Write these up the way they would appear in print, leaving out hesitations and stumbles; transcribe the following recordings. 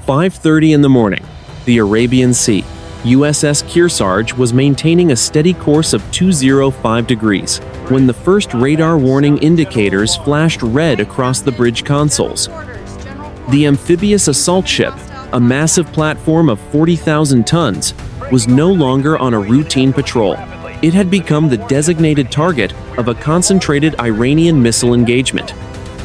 5:30 in the morning. The Arabian Sea. USS Kearsarge was maintaining a steady course of 205 degrees when the first radar warning indicators flashed red across the bridge consoles. The amphibious assault ship, a massive platform of 40,000 tons, was no longer on a routine patrol. It had become the designated target of a concentrated Iranian missile engagement.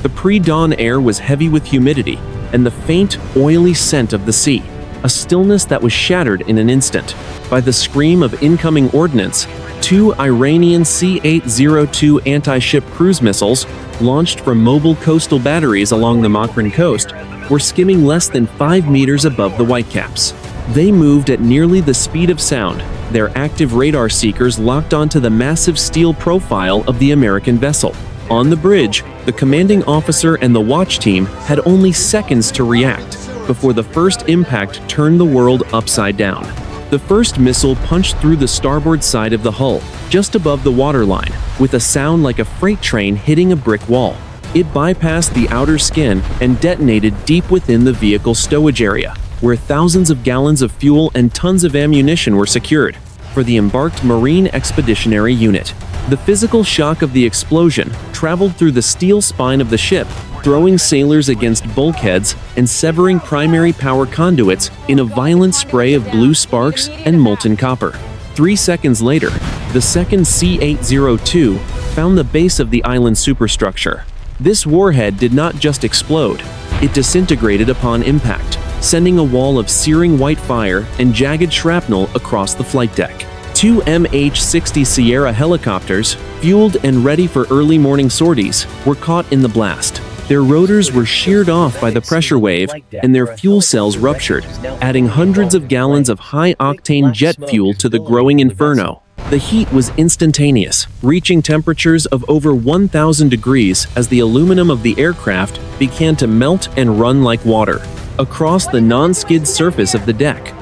The pre-dawn air was heavy with humidity and the faint, oily scent of the sea, a stillness that was shattered in an instant by the scream of incoming ordnance. Two Iranian C-802 anti-ship cruise missiles, launched from mobile coastal batteries along the Makran coast, were skimming less than 5 meters above the Whitecaps. They moved at nearly the speed of sound, their active radar seekers locked onto the massive steel profile of the American vessel. On the bridge, the commanding officer and the watch team had only seconds to react before the first impact turned the world upside down. The first missile punched through the starboard side of the hull, just above the waterline, with a sound like a freight train hitting a brick wall. It bypassed the outer skin and detonated deep within the vehicle stowage area, where thousands of gallons of fuel and tons of ammunition were secured for the embarked Marine Expeditionary Unit. The physical shock of the explosion traveled through the steel spine of the ship, throwing sailors against bulkheads and severing primary power conduits in a violent spray of blue sparks and molten copper. 3 seconds later, the second C-802 found the base of the island superstructure. This warhead did not just explode, it disintegrated upon impact, sending a wall of searing white fire and jagged shrapnel across the flight deck. Two MH-60 Sierra helicopters, fueled and ready for early morning sorties, were caught in the blast. Their rotors were sheared off by the pressure wave, and their fuel cells ruptured, adding hundreds of gallons of high-octane jet fuel to the growing inferno. The heat was instantaneous, reaching temperatures of over 1,000 degrees as the aluminum of the aircraft began to melt and run like water across the non-skid surface of the deck.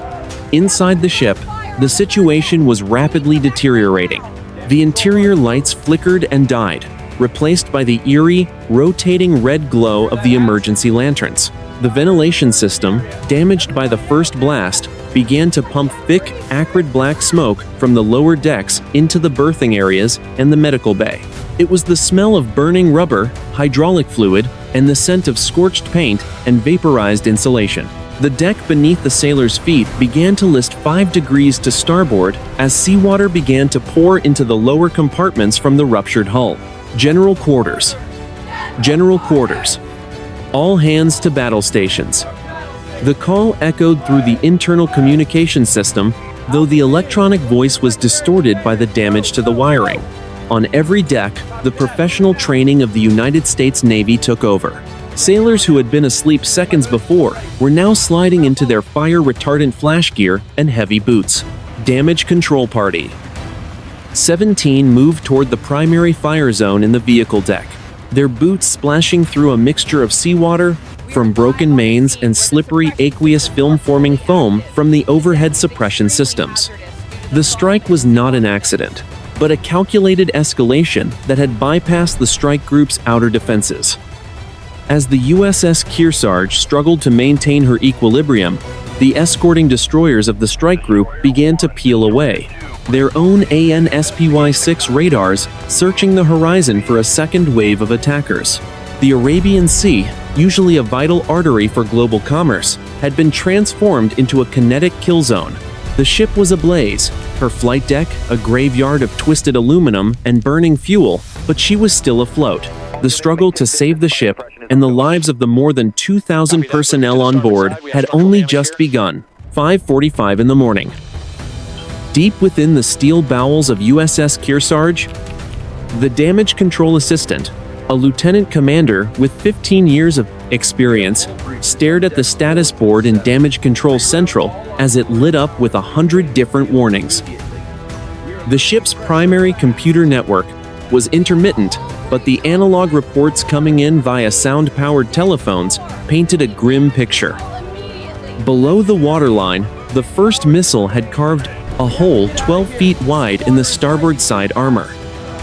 Inside the ship, the situation was rapidly deteriorating. The interior lights flickered and died, replaced by the eerie, rotating red glow of the emergency lanterns. The ventilation system, damaged by the first blast, began to pump thick, acrid black smoke from the lower decks into the berthing areas and the medical bay. It was the smell of burning rubber, hydraulic fluid, and the scent of scorched paint and vaporized insulation. The deck beneath the sailors' feet began to list 5 degrees to starboard as seawater began to pour into the lower compartments from the ruptured hull. General quarters. General quarters. All hands to battle stations. The call echoed through the internal communication system, though the electronic voice was distorted by the damage to the wiring. On every deck, the professional training of the United States Navy took over. Sailors who had been asleep seconds before were now sliding into their fire-retardant flash gear and heavy boots. Damage control party. 17 moved toward the primary fire zone in the vehicle deck, their boots splashing through a mixture of seawater from broken mains and slippery aqueous film-forming foam from the overhead suppression systems. The strike was not an accident, but a calculated escalation that had bypassed the strike group's outer defenses. As the USS Kearsarge struggled to maintain her equilibrium, the escorting destroyers of the strike group began to peel away, their own AN/SPY-6 radars searching the horizon for a second wave of attackers. The Arabian Sea, usually a vital artery for global commerce, had been transformed into a kinetic kill zone. The ship was ablaze, her flight deck a graveyard of twisted aluminum and burning fuel, but she was still afloat. The struggle to save the ship and the lives of the more than 2,000 personnel on board had only just begun. 5:45 in the morning. Deep within the steel bowels of USS Kearsarge, the damage control assistant, a lieutenant commander with 15 years of experience, stared at the status board in Damage Control Central as it lit up with 100 different warnings. The ship's primary computer network was intermittent, but the analog reports coming in via sound-powered telephones painted a grim picture. Below the waterline, the first missile had carved a hole 12 feet wide in the starboard side armor.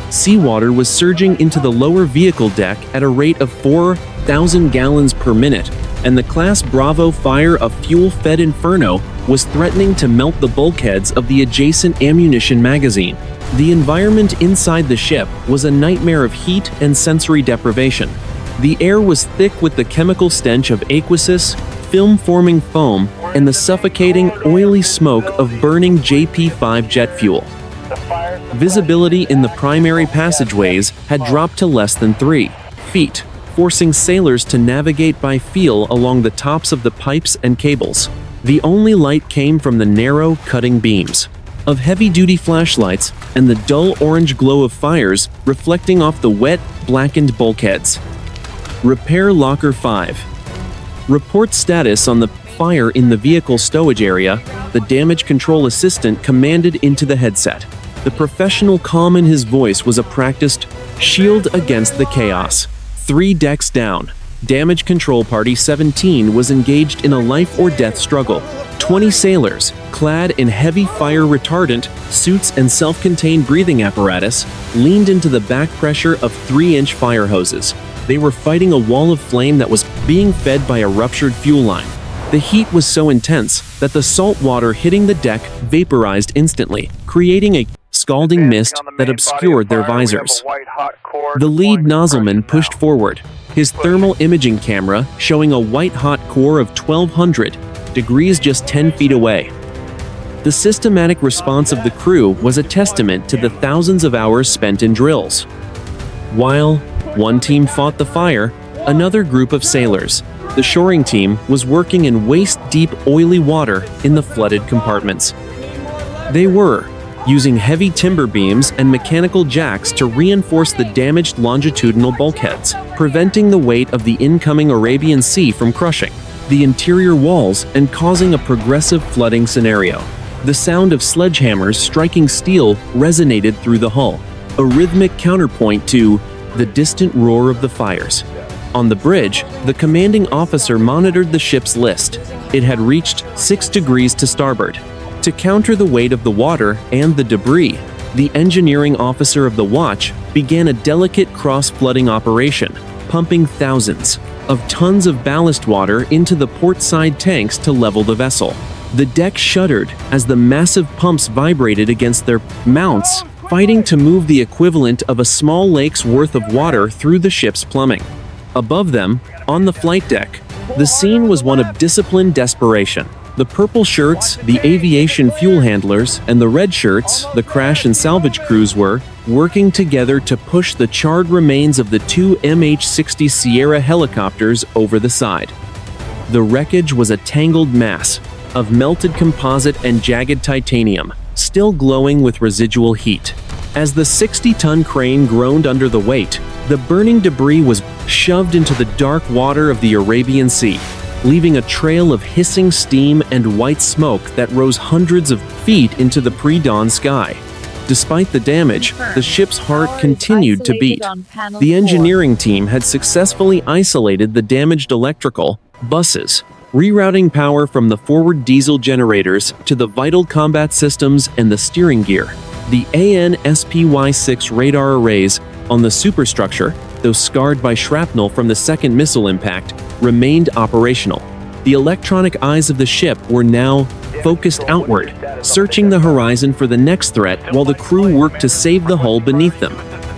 Seawater was surging into the lower vehicle deck at a rate of 4,000 gallons per minute, and the Class Bravo fire of fuel-fed Inferno was threatening to melt the bulkheads of the adjacent ammunition magazine. The environment inside the ship was a nightmare of heat and sensory deprivation. The air was thick with the chemical stench of aqueous, film-forming foam, and the suffocating, oily smoke of burning JP-5 jet fuel. Visibility in the primary passageways had dropped to less than 3 feet, forcing sailors to navigate by feel along the tops of the pipes and cables. The only light came from the narrow, cutting beams of heavy-duty flashlights and the dull orange glow of fires reflecting off the wet, blackened bulkheads. Repair Locker 5. Report status on the fire in the vehicle stowage area, the damage control assistant commanded into the headset. The professional calm in his voice was a practiced shield against the chaos. 3 decks down. Damage Control Party 17 was engaged in a life-or-death struggle. 20 sailors, clad in heavy fire retardant suits and self-contained breathing apparatus, leaned into the back pressure of 3-inch fire hoses. They were fighting a wall of flame that was being fed by a ruptured fuel line. The heat was so intense that the salt water hitting the deck vaporized instantly, creating a scalding mist that obscured their visors. The lead nozzleman pushed forward, his thermal imaging camera showing a white-hot core of 1200 degrees just 10 feet away. The systematic response of the crew was a testament to the thousands of hours spent in drills. While one team fought the fire, another group of sailors, the shoring team, was working in waist-deep oily water in the flooded compartments. They were using heavy timber beams and mechanical jacks to reinforce the damaged longitudinal bulkheads, preventing the weight of the incoming Arabian Sea from crushing the interior walls and causing a progressive flooding scenario. The sound of sledgehammers striking steel resonated through the hull, a rhythmic counterpoint to the distant roar of the fires. On the bridge, the commanding officer monitored the ship's list. It had reached 6 degrees to starboard. To counter the weight of the water and the debris, the engineering officer of the watch began a delicate cross-flooding operation, pumping thousands of tons of ballast water into the port-side tanks to level the vessel. The deck shuddered as the massive pumps vibrated against their mounts, fighting to move the equivalent of a small lake's worth of water through the ship's plumbing. Above them, on the flight deck, the scene was one of disciplined desperation. The purple shirts, the aviation fuel handlers, and the red shirts, the crash and salvage crews, were working together to push the charred remains of the 2 MH-60 Sierra helicopters over the side. The wreckage was a tangled mass of melted composite and jagged titanium, still glowing with residual heat. As the 60-ton crane groaned under the weight, the burning debris was shoved into the dark water of the Arabian Sea, leaving a trail of hissing steam and white smoke that rose hundreds of feet into the pre-dawn sky. Despite the damage, the ship's heart continued to beat. The engineering team had successfully isolated the damaged electrical buses, rerouting power from the forward diesel generators to the vital combat systems and the steering gear. The AN/SPY-6 radar arrays on the superstructure, though scarred by shrapnel from the second missile impact, remained operational. The electronic eyes of the ship were now focused outward, searching the horizon for the next threat while the crew worked to save the hull beneath them.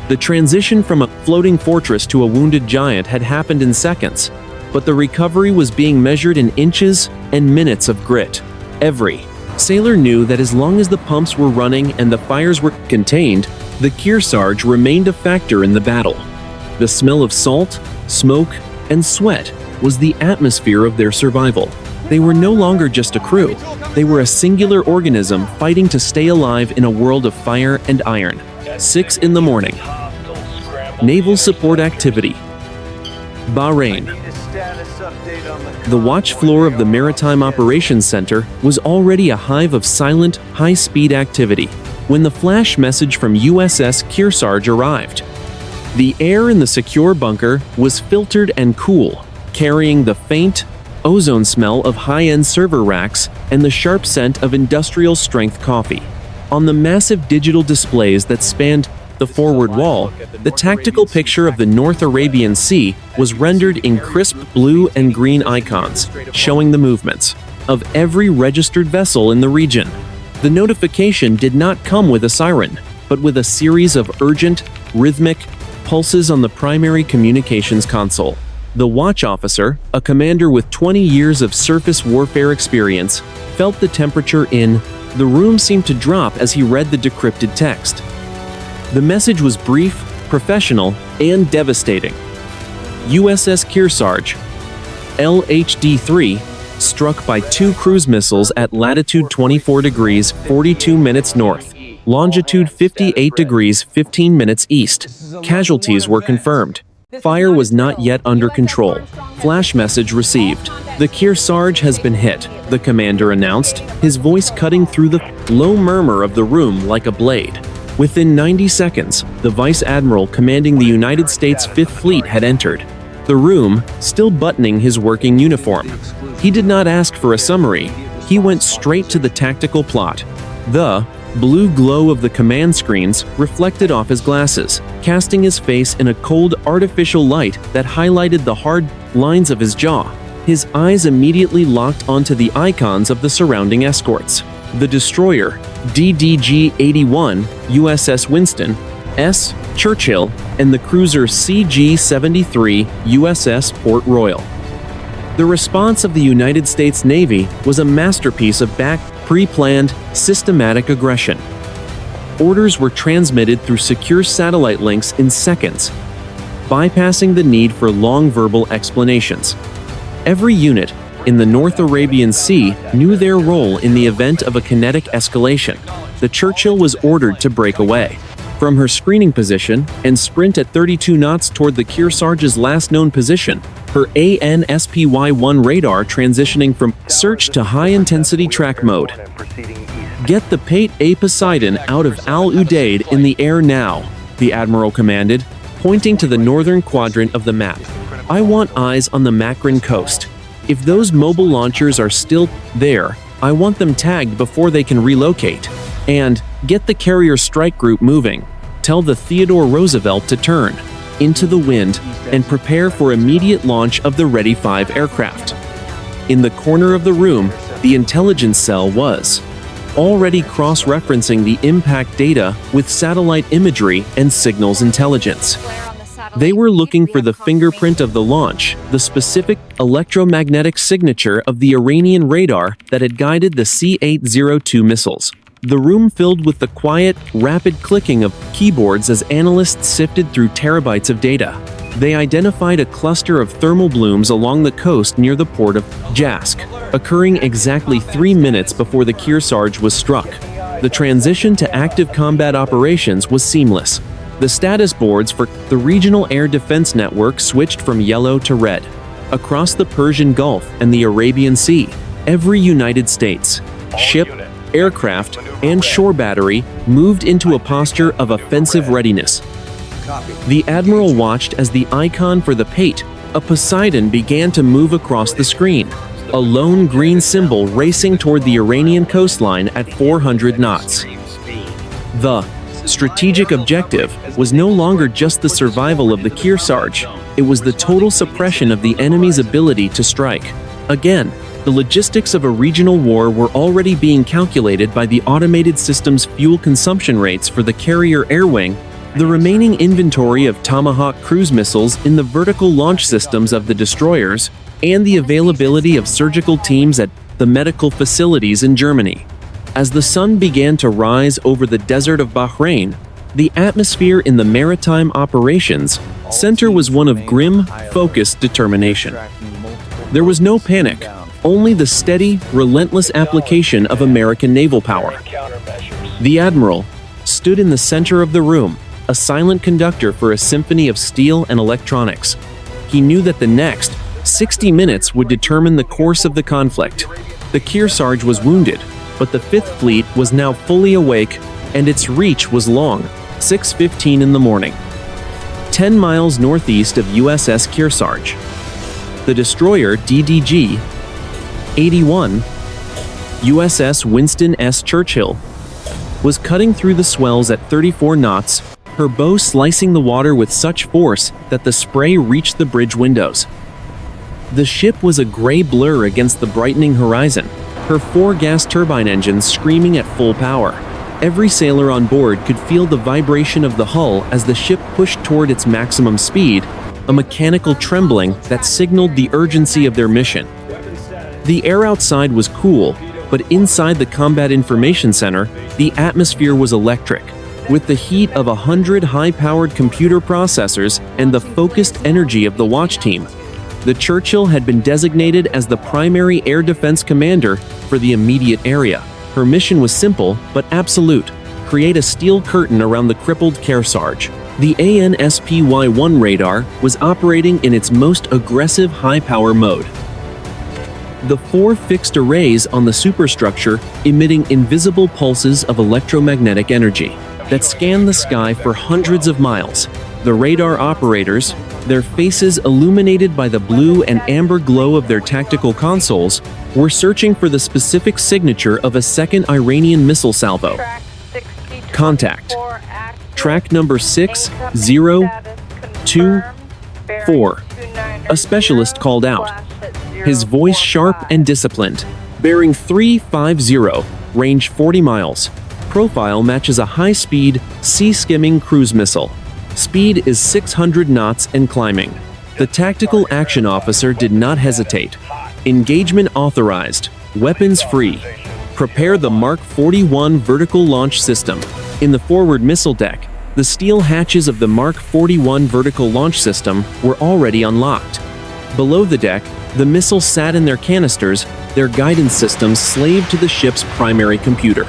The transition from a floating fortress to a wounded giant had happened in seconds, but the recovery was being measured in inches and minutes of grit. Every sailor knew that as long as the pumps were running and the fires were contained, the Kearsarge remained a factor in the battle. The smell of salt, smoke, and sweat was the atmosphere of their survival. They were no longer just a crew. They were a singular organism fighting to stay alive in a world of fire and iron. 6 in the morning. Naval support activity. Bahrain. The watch floor of the Maritime Operations Center was already a hive of silent, high-speed activity when the flash message from USS Kearsarge arrived. The air in the secure bunker was filtered and cool, carrying the faint, ozone smell of high-end server racks and the sharp scent of industrial-strength coffee. On the massive digital displays that spanned the forward wall, the tactical picture of the North Arabian Sea was rendered in crisp blue and green icons, showing the movements of every registered vessel in the region. The notification did not come with a siren, but with a series of urgent, rhythmic pulses on the primary communications console. The watch officer, a commander with 20 years of surface warfare experience, felt the temperature in the room seemed to drop as he read the decrypted text. The message was brief, professional, and devastating. USS Kearsarge, LHD-3, struck by 2 cruise missiles at latitude 24 degrees 42 minutes north, longitude 58 degrees 15 minutes east. Casualties were confirmed. Fire was not yet under control. Flash message received. The Kearsarge has been hit, the commander announced, his voice cutting through the low murmur of the room like a blade. Within 90 seconds, the Vice Admiral commanding the United States Fifth Fleet had entered the room, still buttoning his working uniform. He did not ask for a summary. He went straight to the tactical plot. The blue glow of the command screens reflected off his glasses, casting his face in a cold artificial light that highlighted the hard lines of his jaw. His eyes immediately locked onto the icons of the surrounding escorts. The destroyer, DDG-81, USS Winston, S. Churchill, and the cruiser CG-73, USS Port Royal. The response of the United States Navy was a masterpiece of pre-planned, systematic aggression. Orders were transmitted through secure satellite links in seconds, bypassing the need for long verbal explanations. Every unit in the North Arabian Sea knew their role in the event of a kinetic escalation. The Churchill was ordered to break away from her screening position and sprint at 32 knots toward the Kearsarge's last known position, her ANSPY-1 radar transitioning from search to high-intensity track mode. "Get the Pate A Poseidon out of Al Udeid in the air now," the Admiral commanded, pointing to the northern quadrant of the map. "I want eyes on the Makran coast. If those mobile launchers are still there, I want them tagged before they can relocate. And get the carrier strike group moving. Tell the Theodore Roosevelt to turn into the wind and prepare for immediate launch of the Ready 5 aircraft." In the corner of the room, the intelligence cell was already cross-referencing the impact data with satellite imagery and signals intelligence. They were looking for the fingerprint of the launch, the specific electromagnetic signature of the Iranian radar that had guided the C-802 missiles. The room filled with the quiet, rapid clicking of keyboards as analysts sifted through terabytes of data. They identified a cluster of thermal blooms along the coast near the port of Jask, occurring exactly 3 minutes before the Kearsarge was struck. The transition to active combat operations was seamless. The status boards for the Regional Air Defense Network switched from yellow to red. Across the Persian Gulf and the Arabian Sea, every United States ship, aircraft, and shore battery moved into a posture of offensive readiness. The Admiral watched as the icon for the Pate, a Poseidon, began to move across the screen, a lone green symbol racing toward the Iranian coastline at 400 knots. The strategic objective was no longer just the survival of the Kearsarge, it was the total suppression of the enemy's ability to strike. Again, the logistics of a regional war were already being calculated by the automated system's fuel consumption rates for the carrier air wing, the remaining inventory of Tomahawk cruise missiles in the vertical launch systems of the destroyers, and the availability of surgical teams at the medical facilities in Germany. As the sun began to rise over the desert of Bahrain, the atmosphere in the maritime operations center was one of grim, focused determination. There was no panic, only the steady, relentless application of American naval power. The Admiral stood in the center of the room, a silent conductor for a symphony of steel and electronics. He knew that the next 60 minutes would determine the course of the conflict. The Kearsarge was wounded, but the Fifth Fleet was now fully awake, and its reach was long, 6:15 in the morning. 10 miles northeast of USS Kearsarge, the destroyer DDG-81, USS Winston S. Churchill, was cutting through the swells at 34 knots, her bow slicing the water with such force that the spray reached the bridge windows. The ship was a gray blur against the brightening horizon, her 4 gas turbine engines screaming at full power. Every sailor on board could feel the vibration of the hull as the ship pushed toward its maximum speed, a mechanical trembling that signaled the urgency of their mission. The air outside was cool, but inside the Combat Information Center, the atmosphere was electric, with the heat of 100 high-powered computer processors and the focused energy of the watch team. The Churchill had been designated as the primary air defense commander for the immediate area. Her mission was simple but absolute: create a steel curtain around the crippled Kearsarge. The ANSPY-1 radar was operating in its most aggressive high-power mode. The 4 fixed arrays on the superstructure emitting invisible pulses of electromagnetic energy that scanned the sky for hundreds of miles. The radar operators, their faces illuminated by the blue and amber glow of their tactical consoles, were searching for the specific signature of a second Iranian missile salvo. Contact. Track number 6024. A specialist called out, his voice sharp and disciplined. Bearing 350, range 40 miles. Profile matches a high-speed, sea-skimming cruise missile. Speed is 600 knots and climbing. The tactical action officer did not hesitate. Engagement authorized. Weapons free. Prepare the Mark 41 vertical launch system. In the forward missile deck, the steel hatches of the Mark 41 vertical launch system were already unlocked. Below the deck, the missiles sat in their canisters, their guidance systems slaved to the ship's primary computer.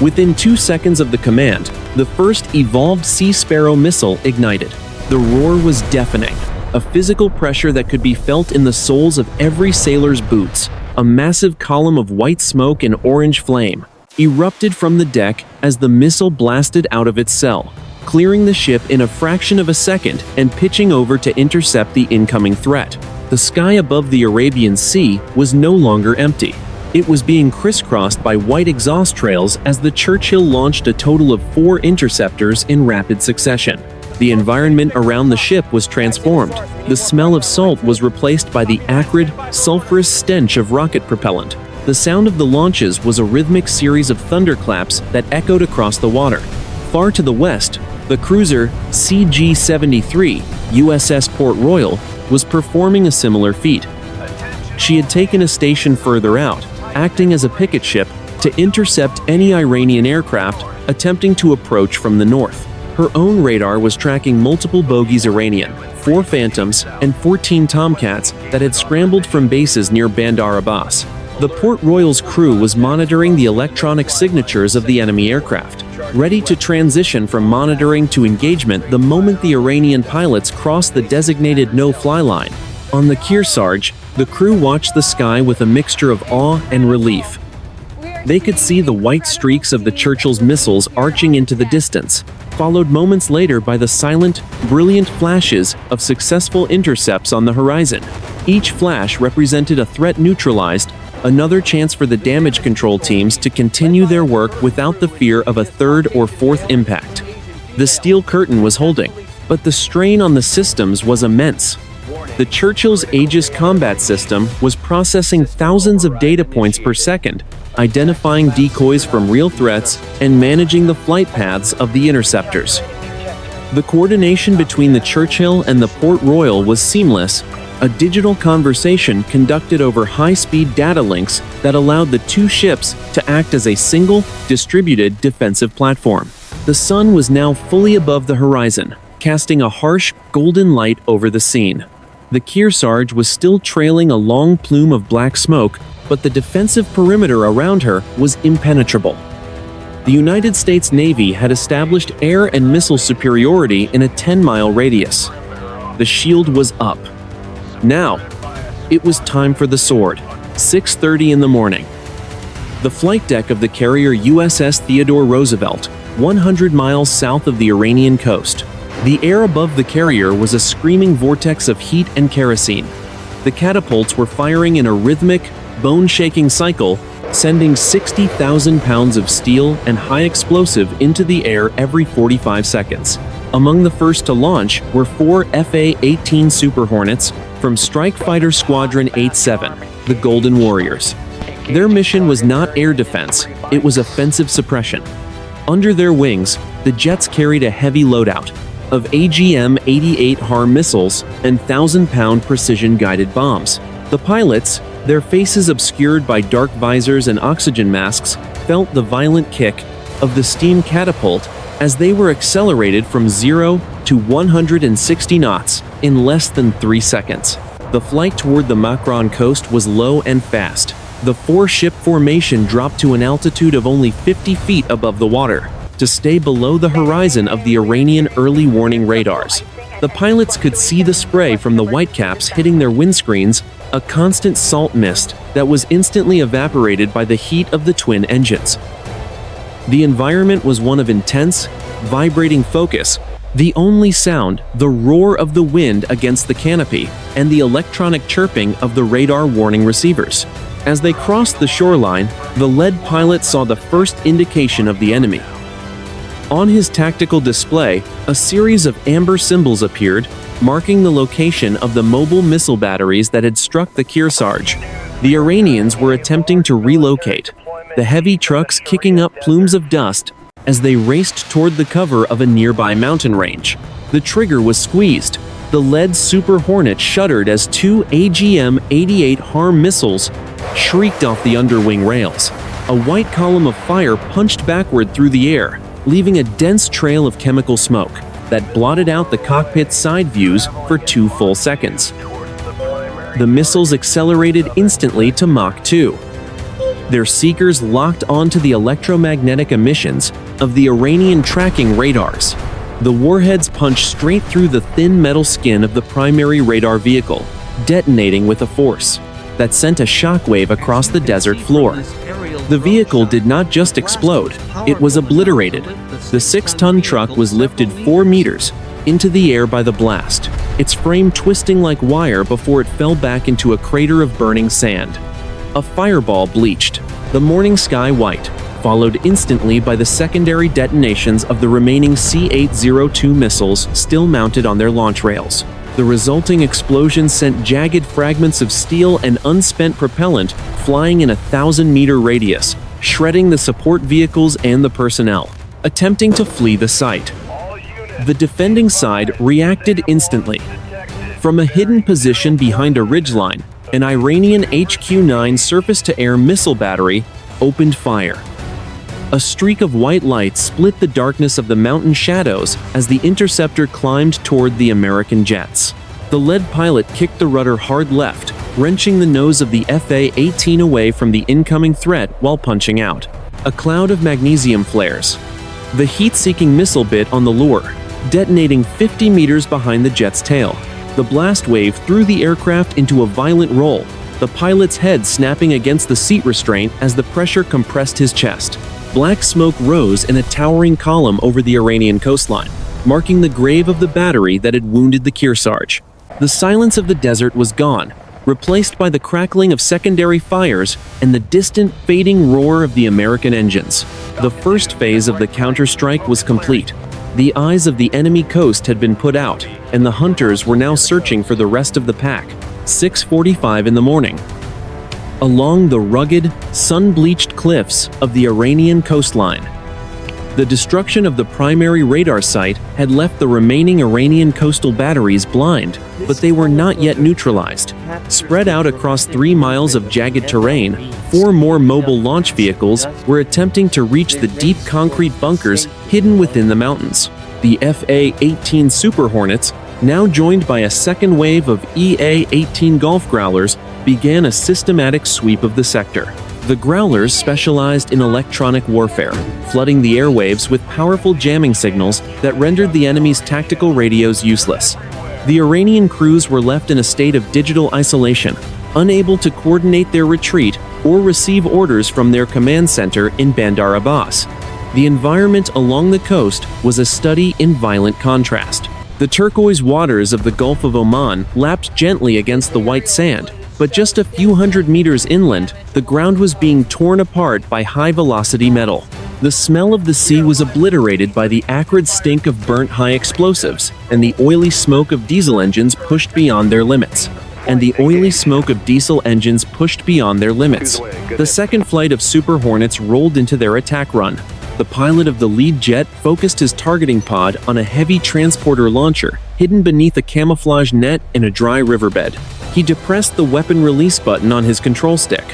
Within 2 seconds of the command, the first evolved Sea Sparrow missile ignited. The roar was deafening, a physical pressure that could be felt in the soles of every sailor's boots. A massive column of white smoke and orange flame erupted from the deck as the missile blasted out of its cell, clearing the ship in a fraction of a second and pitching over to intercept the incoming threat. The sky above the Arabian Sea was no longer empty. It was being crisscrossed by white exhaust trails as the Churchill launched a total of 4 interceptors in rapid succession. The environment around the ship was transformed. The smell of salt was replaced by the acrid, sulfurous stench of rocket propellant. The sound of the launches was a rhythmic series of thunderclaps that echoed across the water. Far to the west, the cruiser CG-73, USS Port Royal, was performing a similar feat. She had taken a station further out, acting as a picket ship to intercept any Iranian aircraft attempting to approach from the north. Her own radar was tracking multiple bogies Iranian, 4 Phantoms, and 14 Tomcats that had scrambled from bases near Bandar Abbas. The Port Royal's crew was monitoring the electronic signatures of the enemy aircraft, ready to transition from monitoring to engagement the moment the Iranian pilots crossed the designated no-fly line. On the Kearsarge, the crew watched the sky with a mixture of awe and relief. They could see the white streaks of the Churchill's missiles arching into the distance, followed moments later by the silent, brilliant flashes of successful intercepts on the horizon. Each flash represented a threat neutralized, another chance for the damage control teams to continue their work without the fear of a 3rd or 4th impact. The steel curtain was holding, but the strain on the systems was immense. The Churchill's Aegis combat system was processing thousands of data points per second, identifying decoys from real threats and managing the flight paths of the interceptors. The coordination between the Churchill and the Port Royal was seamless, a digital conversation conducted over high-speed data links that allowed the 2 ships to act as a single, distributed defensive platform. The sun was now fully above the horizon, casting a harsh, golden light over the scene. The Kearsarge was still trailing a long plume of black smoke, but the defensive perimeter around her was impenetrable. The United States Navy had established air and missile superiority in a 10-mile radius. The shield was up. Now, it was time for the sword. 6:30 in the morning. The flight deck of the carrier USS Theodore Roosevelt, 100 miles south of the Iranian coast. The air above the carrier was a screaming vortex of heat and kerosene. The catapults were firing in a rhythmic, bone-shaking cycle, sending 60,000 pounds of steel and high explosive into the air every 45 seconds. Among the first to launch were 4 FA-18 Super Hornets from Strike Fighter Squadron 87, the Golden Warriors. Their mission was not air defense, it was offensive suppression. Under their wings, the jets carried a heavy loadout of AGM-88 HARM missiles and 1,000-pound precision-guided bombs. The pilots, their faces obscured by dark visors and oxygen masks, felt the violent kick of the steam catapult as they were accelerated from 0 to 160 knots in less than 3 seconds. The flight toward the Makran coast was low and fast. The 4-ship formation dropped to an altitude of only 50 feet above the water to stay below the horizon of the Iranian early warning radars. The pilots could see the spray from the whitecaps hitting their windscreens, a constant salt mist that was instantly evaporated by the heat of the twin engines. The environment was one of intense, vibrating focus. The only sound, the roar of the wind against the canopy, and the electronic chirping of the radar warning receivers. As they crossed the shoreline, the lead pilot saw the first indication of the enemy. On his tactical display, a series of amber symbols appeared, marking the location of the mobile missile batteries that had struck the Kearsarge. The Iranians were attempting to relocate, the heavy trucks kicking up plumes of dust as they raced toward the cover of a nearby mountain range. The trigger was squeezed. The lead Super Hornet shuddered as 2 AGM-88 HARM missiles shrieked off the underwing rails. A white column of fire punched backward through the air, leaving a dense trail of chemical smoke that blotted out the cockpit's side views for 2 full seconds. The missiles accelerated instantly to Mach 2. Their seekers locked onto the electromagnetic emissions of the Iranian tracking radars. The warheads punched straight through the thin metal skin of the primary radar vehicle, detonating with a force that sent a shockwave across the desert floor. The vehicle did not just explode, it was obliterated. The 6-ton truck was lifted 4 meters into the air by the blast, its frame twisting like wire before it fell back into a crater of burning sand. A fireball bleached the morning sky white, followed instantly by the secondary detonations of the remaining C-802 missiles still mounted on their launch rails. The resulting explosion sent jagged fragments of steel and unspent propellant flying in a 1,000-meter radius, shredding the support vehicles and the personnel attempting to flee the site. The defending side reacted instantly. From a hidden position behind a ridgeline, an Iranian HQ-9 surface-to-air missile battery opened fire. A streak of white light split the darkness of the mountain shadows as the interceptor climbed toward the American jets. The lead pilot kicked the rudder hard left, wrenching the nose of the FA-18 away from the incoming threat while punching out. A cloud of magnesium flares. The heat-seeking missile bit on the lure, detonating 50 meters behind the jet's tail. The blast wave threw the aircraft into a violent roll, the pilot's head snapping against the seat restraint as the pressure compressed his chest. Black smoke rose in a towering column over the Iranian coastline, marking the grave of the battery that had wounded the Kearsarge. The silence of the desert was gone, replaced by the crackling of secondary fires and the distant, fading roar of the American engines. The first phase of the counterstrike was complete. The eyes of the enemy coast had been put out, and the hunters were now searching for the rest of the pack. 6:45 in the morning. Along the rugged, sun-bleached cliffs of the Iranian coastline. The destruction of the primary radar site had left the remaining Iranian coastal batteries blind, but they were not yet neutralized. Spread out across 3 miles of jagged terrain, 4 more mobile launch vehicles were attempting to reach the deep concrete bunkers hidden within the mountains. The FA-18 Super Hornets, now joined by a second wave of EA-18 Gulf Growlers, began a systematic sweep of the sector. The Growlers specialized in electronic warfare, flooding the airwaves with powerful jamming signals that rendered the enemy's tactical radios useless. The Iranian crews were left in a state of digital isolation, unable to coordinate their retreat or receive orders from their command center in Bandar Abbas. The environment along the coast was a study in violent contrast. The turquoise waters of the Gulf of Oman lapped gently against the white sand, but just a few hundred meters inland, the ground was being torn apart by high-velocity metal. The smell of the sea was obliterated by the acrid stink of burnt high explosives and the oily smoke of diesel engines pushed beyond their limits. The second flight of Super Hornets rolled into their attack run. The pilot of the lead jet focused his targeting pod on a heavy transporter launcher hidden beneath a camouflage net in a dry riverbed. He depressed the weapon release button on his control stick.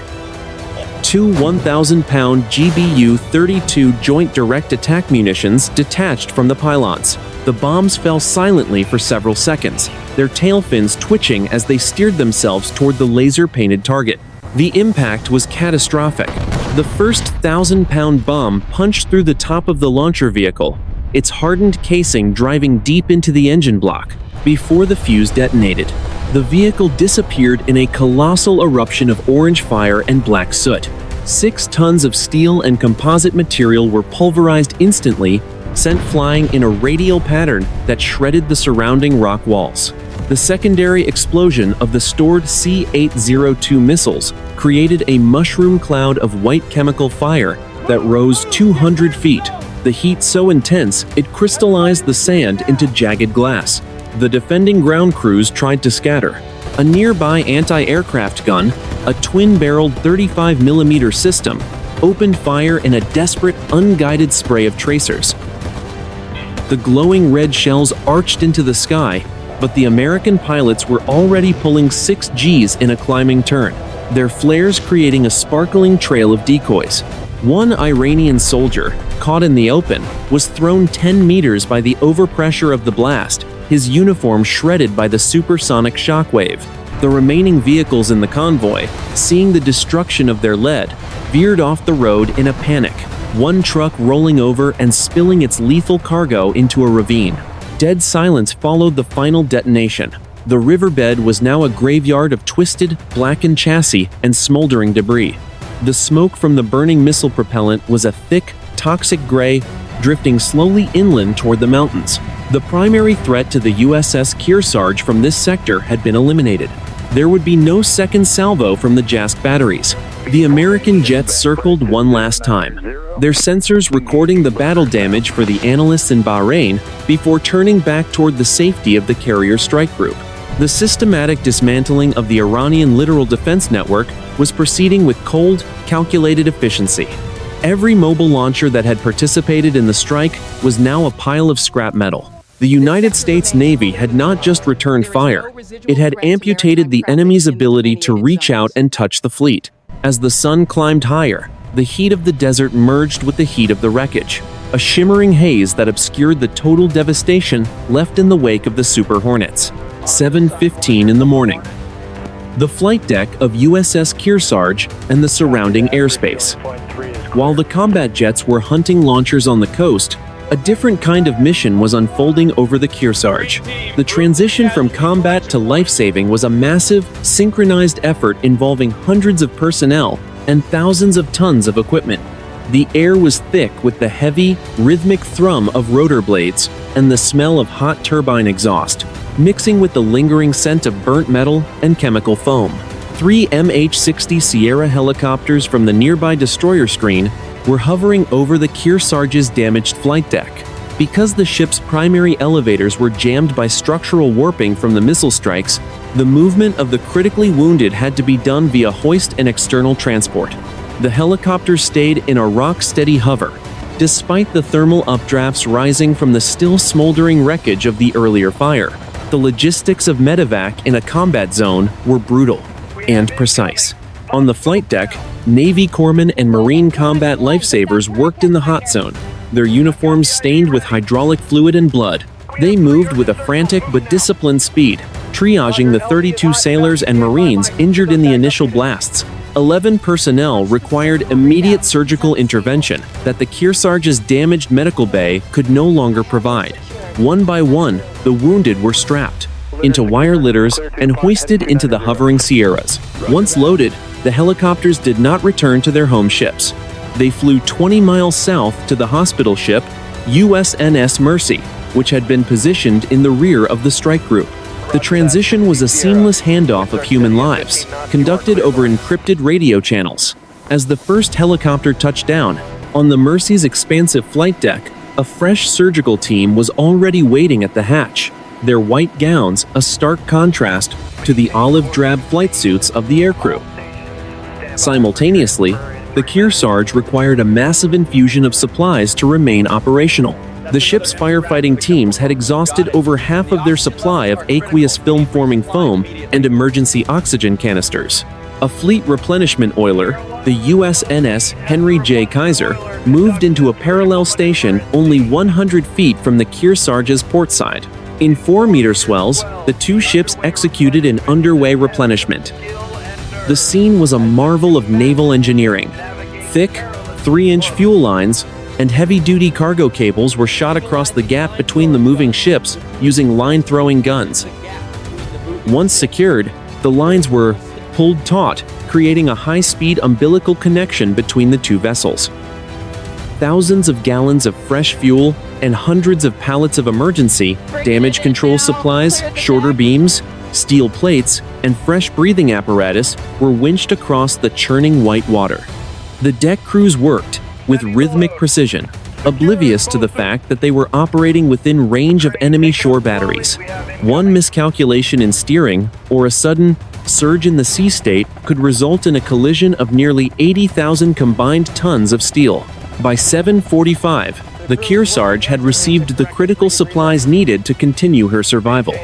Two 1,000-pound GBU-32 Joint Direct Attack munitions detached from the pylons. The bombs fell silently for several seconds, their tail fins twitching as they steered themselves toward the laser-painted target. The impact was catastrophic. The first 1,000-pound bomb punched through the top of the launcher vehicle, its hardened casing driving deep into the engine block. Before the fuse detonated, the vehicle disappeared in a colossal eruption of orange fire and black soot. 6 tons of steel and composite material were pulverized instantly, sent flying in a radial pattern that shredded the surrounding rock walls. The secondary explosion of the stored C-802 missiles created a mushroom cloud of white chemical fire that rose 200 feet, the heat so intense it crystallized the sand into jagged glass. The defending ground crews tried to scatter. A nearby anti-aircraft gun, a twin-barreled 35mm system, opened fire in a desperate, unguided spray of tracers. The glowing red shells arched into the sky, but the American pilots were already pulling 6 Gs in a climbing turn, their flares creating a sparkling trail of decoys. One Iranian soldier, caught in the open, was thrown 10 meters by the overpressure of the blast, his uniform shredded by the supersonic shockwave. The remaining vehicles in the convoy, seeing the destruction of their lead, veered off the road in a panic, one truck rolling over and spilling its lethal cargo into a ravine. Dead silence followed the final detonation. The riverbed was now a graveyard of twisted, blackened chassis and smoldering debris. The smoke from the burning missile propellant was a thick, toxic gray, drifting slowly inland toward the mountains. The primary threat to the USS Kearsarge from this sector had been eliminated. There would be no second salvo from the JASC batteries. The American jets circled one last time, their sensors recording the battle damage for the analysts in Bahrain before turning back toward the safety of the carrier strike group. The systematic dismantling of the Iranian littoral defense network was proceeding with cold, calculated efficiency. Every mobile launcher that had participated in the strike was now a pile of scrap metal. The United States Navy had not just returned fire, it had amputated the enemy's ability to reach out and touch the fleet. As the sun climbed higher, the heat of the desert merged with the heat of the wreckage, a shimmering haze that obscured the total devastation left in the wake of the Super Hornets. 7:15 in the morning. The flight deck of USS Kearsarge and the surrounding airspace. While the combat jets were hunting launchers on the coast, a different kind of mission was unfolding over the Kearsarge. The transition from combat to life-saving was a massive, synchronized effort involving hundreds of personnel and thousands of tons of equipment. The air was thick with the heavy, rhythmic thrum of rotor blades and the smell of hot turbine exhaust, mixing with the lingering scent of burnt metal and chemical foam. 3 MH-60 Sierra helicopters from the nearby destroyer screen were hovering over the Kearsarge's damaged flight deck. Because the ship's primary elevators were jammed by structural warping from the missile strikes, the movement of the critically wounded had to be done via hoist and external transport. The helicopters stayed in a rock-steady hover, despite the thermal updrafts rising from the still smoldering wreckage of the earlier fire. The logistics of Medevac in a combat zone were brutal and precise. On the flight deck, Navy corpsmen and Marine combat lifesavers worked in the hot zone, their uniforms stained with hydraulic fluid and blood. They moved with a frantic but disciplined speed, triaging the 32 sailors and Marines injured in the initial blasts. 11 personnel required immediate surgical intervention that the Kearsarge's damaged medical bay could no longer provide. One by one, the wounded were strapped into wire litters and hoisted into the hovering Sierras. Once loaded, the helicopters did not return to their home ships. They flew 20 miles south to the hospital ship USNS Mercy, which had been positioned in the rear of the strike group. The transition was a seamless handoff of human lives, conducted over encrypted radio channels. As the first helicopter touched down, On the Mercy's expansive flight deck, a fresh surgical team was already waiting at the hatch, their white gowns a stark contrast to the olive-drab flight suits of the aircrew. Simultaneously, the Kearsarge required a massive infusion of supplies to remain operational. The ship's firefighting teams had exhausted over half of their supply of aqueous film-forming foam and emergency oxygen canisters. A fleet replenishment oiler, the USNS Henry J. Kaiser, moved into a parallel station only 100 feet from the Kearsarge's port side. In 4-meter swells, the two ships executed an underway replenishment. The scene was a marvel of naval engineering. Thick, 3-inch fuel lines and heavy-duty cargo cables were shot across the gap between the moving ships using line-throwing guns. Once secured, the lines were pulled taut, creating a high-speed umbilical connection between the two vessels. Thousands of gallons of fresh fuel and hundreds of pallets of emergency damage control supplies, shorter beams, steel plates, and fresh breathing apparatus were winched across the churning white water. The deck crews worked with rhythmic precision, oblivious to the fact that they were operating within range of enemy shore batteries. One miscalculation in steering or a sudden surge in the sea state could result in a collision of nearly 80,000 combined tons of steel. By 7:45, the Kearsarge had received the critical supplies needed to continue her survival.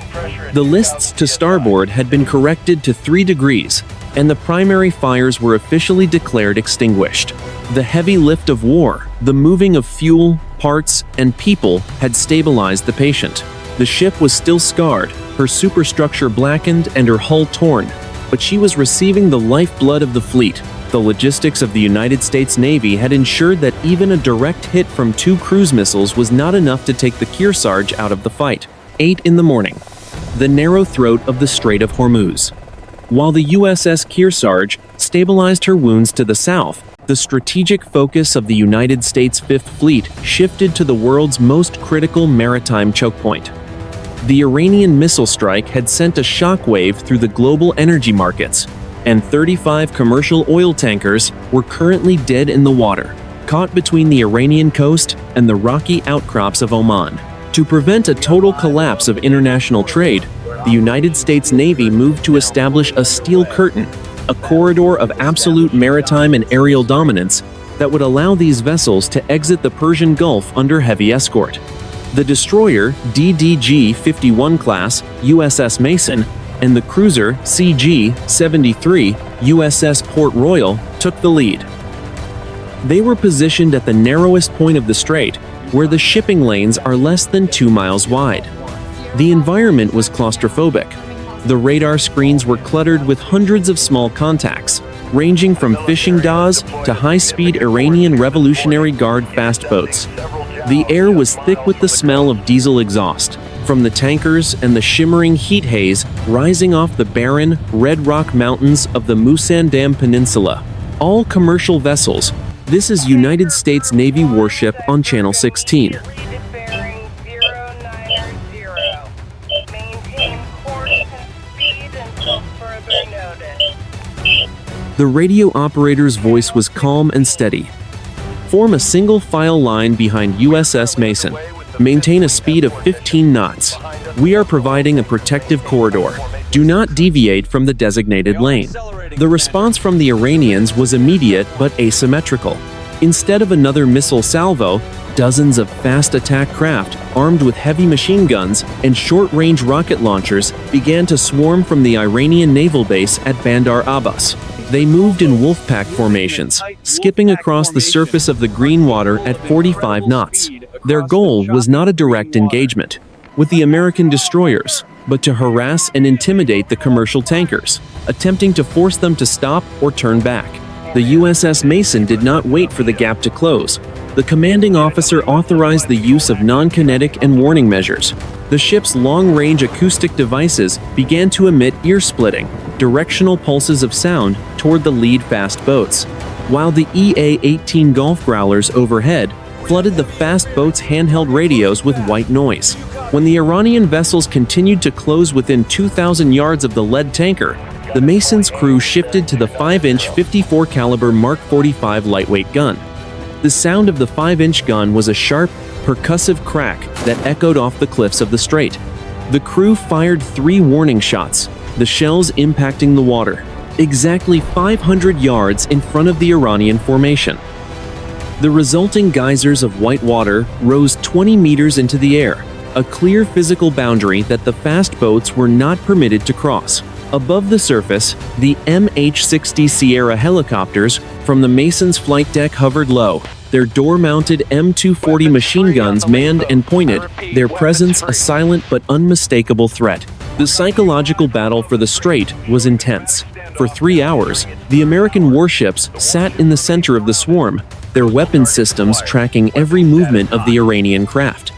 The lists to starboard had been corrected to 3 degrees, and the primary fires were officially declared extinguished. The heavy lift of war, the moving of fuel, parts, and people had stabilized the patient. The ship was still scarred, her superstructure blackened and her hull torn, but she was receiving the lifeblood of the fleet. The logistics of the United States Navy had ensured that even a direct hit from 2 cruise missiles was not enough to take the Kearsarge out of the fight. 8 in the morning. The narrow throat of the Strait of Hormuz. While the USS Kearsarge stabilized her wounds to the south, the strategic focus of the United States Fifth Fleet shifted to the world's most critical maritime choke point. The Iranian missile strike had sent a shockwave through the global energy markets, and 35 commercial oil tankers were currently dead in the water, caught between the Iranian coast and the rocky outcrops of Oman. To prevent a total collapse of international trade, the United States Navy moved to establish a steel curtain, a corridor of absolute maritime and aerial dominance that would allow these vessels to exit the Persian Gulf under heavy escort. The destroyer DDG-51 class USS Mason and the cruiser CG-73 USS Port Royal took the lead. They were positioned at the narrowest point of the strait, where the shipping lanes are less than 2 miles wide. The environment was claustrophobic. The radar screens were cluttered with hundreds of small contacts, ranging from fishing dhows to high-speed Iranian Revolutionary Guard fast boats. The air was thick with the smell of diesel exhaust from the tankers and the shimmering heat haze rising off the barren, red rock mountains of the Musandam Peninsula. All commercial vessels. This is United States Navy warship on Channel 16. The radio operator's voice was calm and steady. Form a single file line behind USS Mason. Maintain a speed of 15 knots. We are providing a protective corridor. Do not deviate from the designated lane. The response from the Iranians was immediate but asymmetrical. Instead of another missile salvo, dozens of fast attack craft, armed with heavy machine guns and short-range rocket launchers, began to swarm from the Iranian naval base at Bandar Abbas. They moved in wolfpack formations, skipping across the surface of the green water at 45 knots. Their goal was not a direct engagement with the American destroyers, but to harass and intimidate the commercial tankers, attempting to force them to stop or turn back. The USS Mason did not wait for the gap to close. The commanding officer authorized the use of non-kinetic and warning measures. The ship's long-range acoustic devices began to emit ear-splitting, directional pulses of sound toward the lead fast boats, while the EA-18 Gulf Growlers overhead flooded the fast boats' handheld radios with white noise. When the Iranian vessels continued to close within 2,000 yards of the lead tanker, the Mason's crew shifted to the 5-inch 54 caliber Mark 45 lightweight gun. The sound of the 5-inch gun was a sharp, percussive crack that echoed off the cliffs of the strait. The crew fired 3 warning shots, the shells impacting the water, exactly 500 yards in front of the Iranian formation. The resulting geysers of white water rose 20 meters into the air, a clear physical boundary that the fast boats were not permitted to cross. Above the surface, the MH-60 Sierra helicopters from the Mason's flight deck hovered low, their door-mounted M240 machine guns manned and pointed, their presence a silent but unmistakable threat. The psychological battle for the Strait was intense. For 3 hours, the American warships sat in the center of the swarm, their weapon systems tracking every movement of the Iranian craft.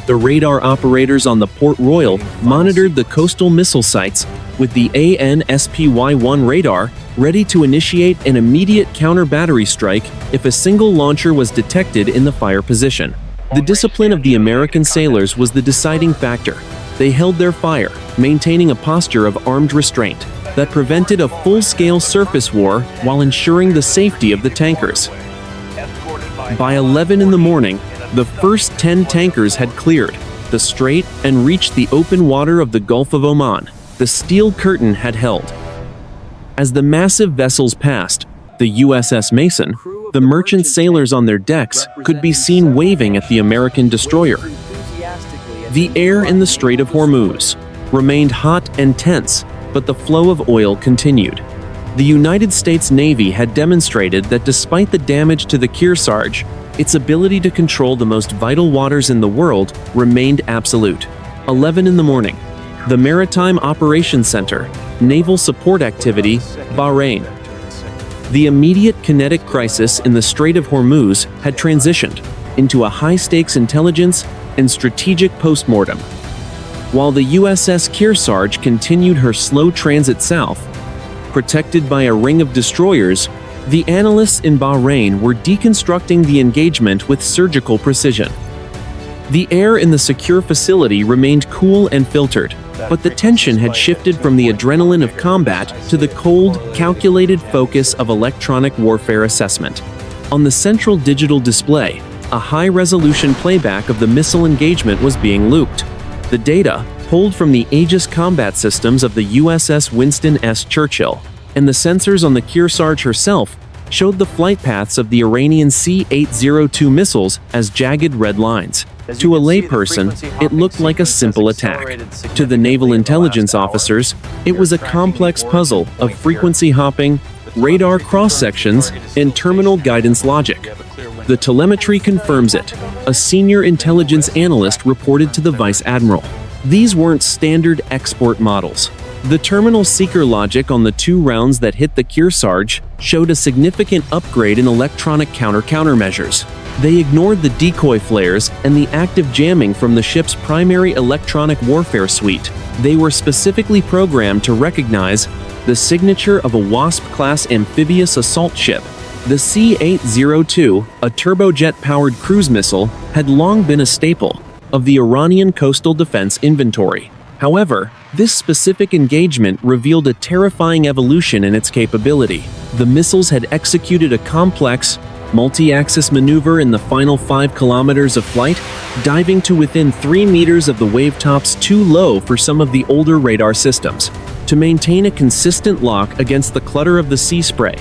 The radar operators on the Port Royal monitored the coastal missile sites with the ANSPY-1 radar ready to initiate an immediate counter-battery strike if a single launcher was detected in the fire position. The discipline of the American sailors was the deciding factor. They held their fire, maintaining a posture of armed restraint that prevented a full-scale surface war while ensuring the safety of the tankers. By 11 in the morning, the first 10 tankers had cleared the strait and reached the open water of the Gulf of Oman. The steel curtain had held. As the massive vessels passed, the USS Mason, the merchant sailors on their decks could be seen waving at the American destroyer. The air in the Strait of Hormuz remained hot and tense, but the flow of oil continued. The United States Navy had demonstrated that despite the damage to the Kearsarge, its ability to control the most vital waters in the world remained absolute. 11 in the morning, the Maritime Operations Center, Naval Support Activity, Bahrain. The immediate kinetic crisis in the Strait of Hormuz had transitioned into a high-stakes intelligence and strategic postmortem. While the USS Kearsarge continued her slow transit south, protected by a ring of destroyers, the analysts in Bahrain were deconstructing the engagement with surgical precision. The air in the secure facility remained cool and filtered, but the tension had shifted from the adrenaline of combat to the cold, calculated focus of electronic warfare assessment. On the central digital display, a high-resolution playback of the missile engagement was being looped. The data, pulled from the Aegis combat systems of the USS Winston S. Churchill, and the sensors on the Kearsarge herself, showed the flight paths of the Iranian C-802 missiles as jagged red lines. To a layperson, it looked like a simple attack. To the naval intelligence officers, it was a complex puzzle of frequency hopping, radar cross-sections, and terminal guidance logic. The telemetry confirms it. A senior intelligence analyst reported to the vice admiral. These weren't standard export models. The terminal seeker logic on the 2 rounds that hit the Kearsarge showed a significant upgrade in electronic countermeasures. They ignored the decoy flares and the active jamming from the ship's primary electronic warfare suite. They were specifically programmed to recognize the signature of a Wasp-class amphibious assault ship. The C-802, a turbojet-powered cruise missile, had long been a staple of the Iranian coastal defense inventory. However, this specific engagement revealed a terrifying evolution in its capability. The missiles had executed a complex, multi-axis maneuver in the final 5 kilometers of flight, diving to within 3 meters of the wavetops too low for some of the older radar systems, to maintain a consistent lock against the clutter of the sea spray.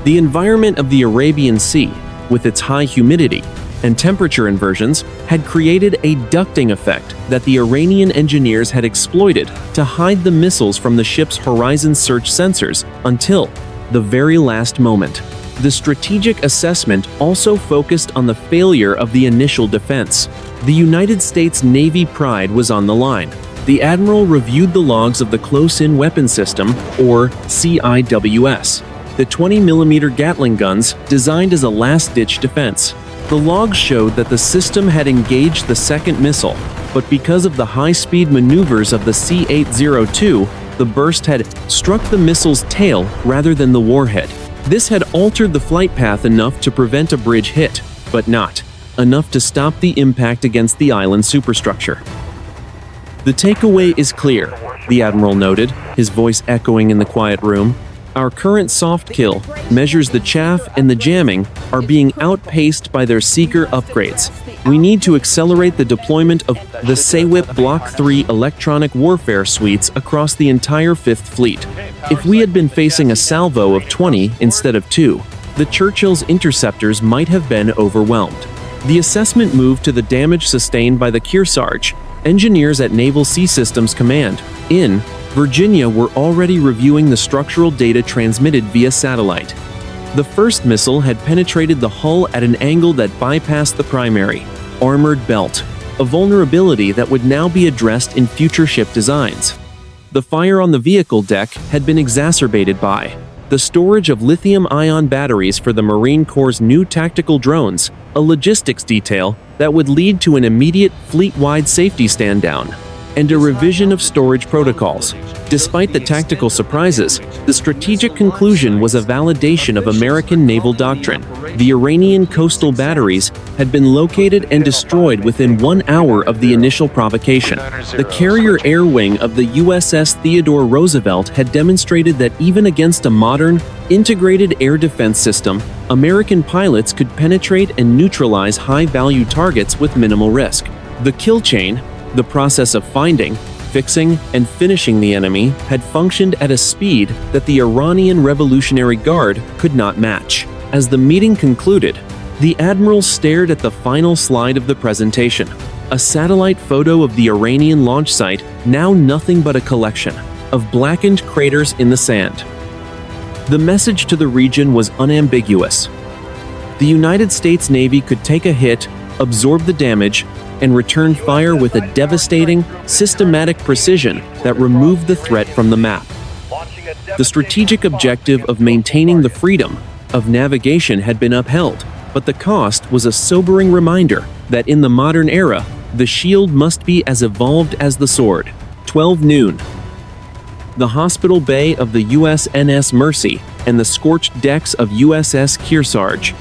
The environment of the Arabian Sea, with its high humidity and temperature inversions, had created a ducting effect that the Iranian engineers had exploited to hide the missiles from the ship's horizon search sensors until the very last moment. The strategic assessment also focused on the failure of the initial defense. The United States Navy pride was on the line. The admiral reviewed the logs of the close-in weapon system, or CIWS, the 20mm Gatling guns designed as a last-ditch defense. The logs showed that the system had engaged the second missile, but because of the high-speed maneuvers of the C-802, the burst had struck the missile's tail rather than the warhead. This had altered the flight path enough to prevent a bridge hit, but not enough to stop the impact against the island superstructure. The takeaway is clear, the admiral noted, his voice echoing in the quiet room. Our current soft kill measures the chaff and the jamming are being outpaced by their seeker upgrades. We need to accelerate the deployment of the SAWIP Block 3 electronic warfare suites across the entire 5th Fleet. If we had been facing a salvo of 20 instead of 2, the Churchill's interceptors might have been overwhelmed. The assessment moved to the damage sustained by the Kearsarge. Engineers at Naval Sea Systems Command in Virginia were already reviewing the structural data transmitted via satellite. The first missile had penetrated the hull at an angle that bypassed the primary armored belt, a vulnerability that would now be addressed in future ship designs. The fire on the vehicle deck had been exacerbated by the storage of lithium-ion batteries for the Marine Corps' new tactical drones, a logistics detail that would lead to an immediate fleet-wide safety stand-down, and a revision of storage protocols. Despite the tactical surprises, the strategic conclusion was a validation of American naval doctrine. The Iranian coastal batteries had been located and destroyed within 1 hour of the initial provocation. The carrier air wing of the USS Theodore Roosevelt had demonstrated that even against a modern, integrated air defense system, American pilots could penetrate and neutralize high-value targets with minimal risk. The kill chain, the process of finding, fixing, and finishing the enemy, had functioned at a speed that the Iranian Revolutionary Guard could not match. As the meeting concluded, the admiral stared at the final slide of the presentation, a satellite photo of the Iranian launch site, now nothing but a collection of blackened craters in the sand. The message to the region was unambiguous. The United States Navy could take a hit, absorb the damage, and return fire with a devastating, systematic precision that removed the threat from the map. The strategic objective of maintaining the freedom of navigation had been upheld, but the cost was a sobering reminder that in the modern era, the shield must be as evolved as the sword. 12 noon. The hospital bay of the USNS Mercy and the scorched decks of USS Kearsarge.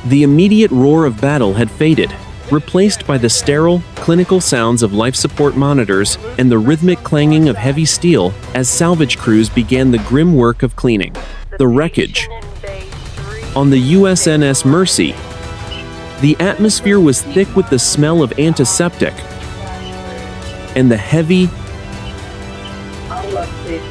The immediate roar of battle had faded, replaced by the sterile, clinical sounds of life support monitors and the rhythmic clanging of heavy steel as salvage crews began the grim work of cleaning the wreckage. On the USNS Mercy, the atmosphere was thick with the smell of antiseptic and the heavy,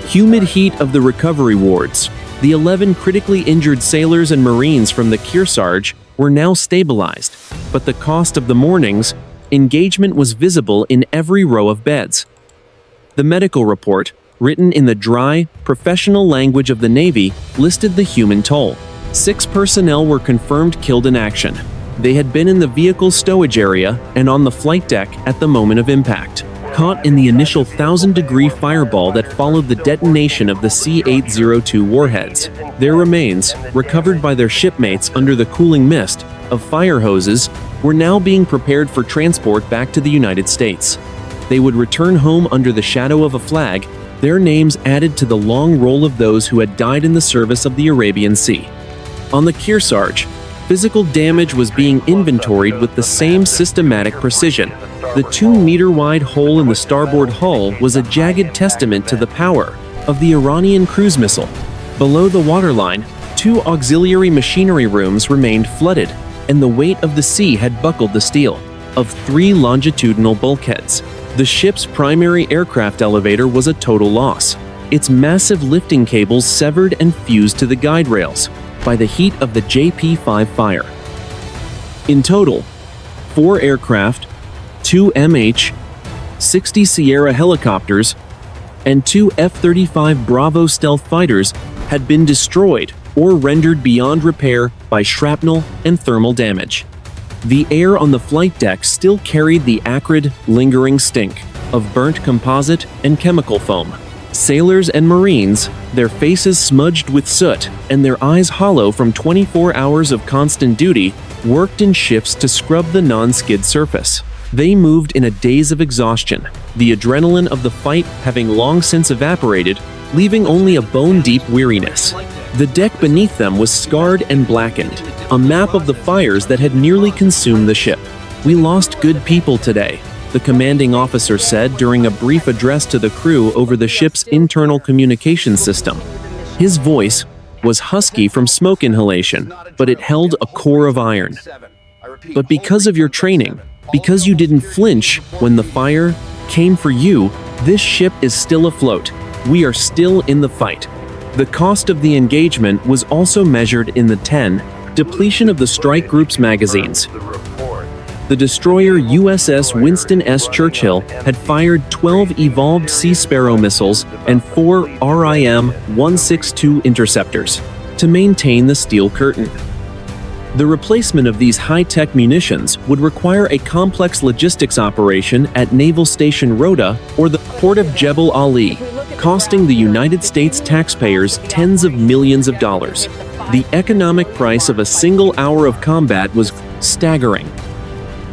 humid heat of the recovery wards. The 11 critically injured sailors and Marines from the Kearsarge were now stabilized, but the cost of the morning's engagement was visible in every row of beds. The medical report, written in the dry, professional language of the Navy, listed the human toll. 6 personnel were confirmed killed in action. They had been in the vehicle's stowage area and on the flight deck at the moment of impact, caught in the initial 1,000-degree fireball that followed the detonation of the C-802 warheads. Their remains, recovered by their shipmates under the cooling mist of fire hoses, were now being prepared for transport back to the United States. They would return home under the shadow of a flag, their names added to the long roll of those who had died in the service of the Arabian Sea. On the Kearsarge, physical damage was being inventoried with the same systematic precision. The 2-meter-wide hole in the starboard hull was a jagged testament to the power of the Iranian cruise missile. Below the waterline, 2 auxiliary machinery rooms remained flooded, and the weight of the sea had buckled the steel of 3 longitudinal bulkheads. The ship's primary aircraft elevator was a total loss, its massive lifting cables severed and fused to the guide rails by the heat of the JP-5 fire. In total, 4 aircraft, 2 MH-60 Sierra helicopters, and 2 F-35 Bravo stealth fighters had been destroyed or rendered beyond repair by shrapnel and thermal damage. The air on the flight deck still carried the acrid, lingering stink of burnt composite and chemical foam. Sailors and Marines, their faces smudged with soot and their eyes hollow from 24 hours of constant duty, worked in shifts to scrub the non-skid surface. They moved in a daze of exhaustion, the adrenaline of the fight having long since evaporated, leaving only a bone-deep weariness. The deck beneath them was scarred and blackened, a map of the fires that had nearly consumed the ship. "We lost good people today," the commanding officer said during a brief address to the crew over the ship's internal communication system. His voice was husky from smoke inhalation, but it held a core of iron. But because of your training, because you didn't flinch when the fire came for you, this ship is still afloat. We are still in the fight. The cost of the engagement was also measured in the 10 depletion of the strike group's magazines. The destroyer USS Winston S. Churchill had fired 12 evolved Sea Sparrow missiles and 4 RIM-162 interceptors to maintain the steel curtain. The replacement of these high-tech munitions would require a complex logistics operation at Naval Station Rota or the port of Jebel Ali, costing the United States taxpayers tens of millions of dollars. The economic price of a single hour of combat was staggering.